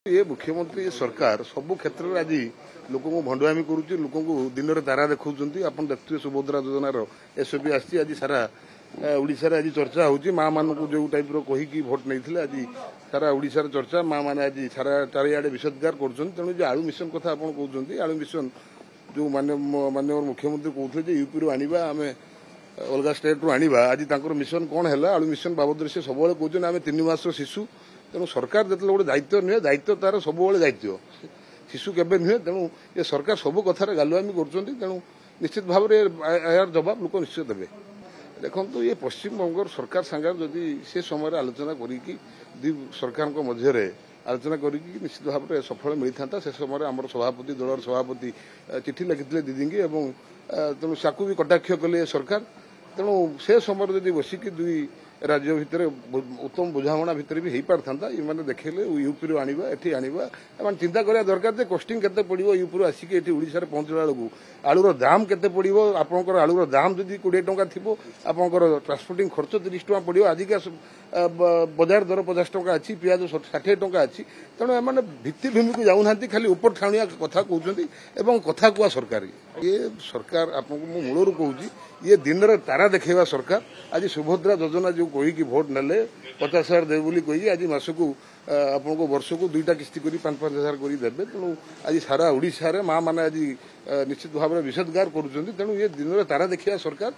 ये मुख्यमंत्री सरकार सबु क्षेत्र में आज लोक भंडुआमी करुच्ची लोक दिन में तारा देखा आप देखते सुभद्रा योजनार एसओपी आज सारा ओडिशा आज चर्चा होची माँ मान जो टाइप कहीकि भोट नहीं आज सारा ओडिशार चर्चा माँ मैंने आज सारा चारिआडे विषदगार करूँ आलू मिशन कथा आप कहते आलू मिशन जो माननीय मुख्यमंत्री कहते यूपी रू आनिबा आम अलग स्टेट रू आनिबा आज मिशन कौन है आलू मिशन बाबद से सब कहते आम 3 मास शिशु तेणु सरकार जो गोटे दायित्व नुहे दायित्व तार सब दायित्व शिशु केवे नुहे तेणु ये सरकार सब कथार गालुआमी करूँ निश्चित भाव में यार जवाब लोक निश्चय देवे देखो ये पश्चिमबंग सरकार सांगे जदि से समय आलोचना करी सरकार मध्य आलोचना करी निश्चित भाव में सफल मिलता था से समय आम सभापति दलर सभापति चिठी लिखिते दीदी तेणु साकू भी कटाक्ष कले सरकार तेणु से समय जब बसिकी दुई राज्य भितर उत्तम बुझाणा भितर भी हो पारता ये देखले यूपी आनिबा एठी आनिबा एम चिंता करा दरकार जे कस्टिंग केते पड़िबो यूपी आसिक एठी ओडिशा रे पहुंचला बेलू आलूर दाम केते पड़िबो आपनकर आलूर दाम जदि 20 टंका थिबो आपनकर ट्रांसपोर्टिंग खर्च 30 टंका पड़िबो आजिका बाजार दर 50 टंका अछि पियाज 60 टंका अछि तेणु एमाने भित्तिभूमि को जाउना खाली ऊपर ठाणिया कथा कहउछंती एवं कथा कुआ सरकार ये सरकार आपको मु मूलरू कहूची ये दिन रे तारा देखैबा सरकार आज सुभद्रा योजना जो कही भोट नेले 50,000 देव बोली कही आज मासकू आपको वर्ष को 2टा किस्ती करी 5-5 हजार करी देबे तेणु आज सारा ओडिशा रे माँ माने आज निश्चित भाव में विषदगार करूछंती तेणु ये दिन रे तारा देखैबा सरकार।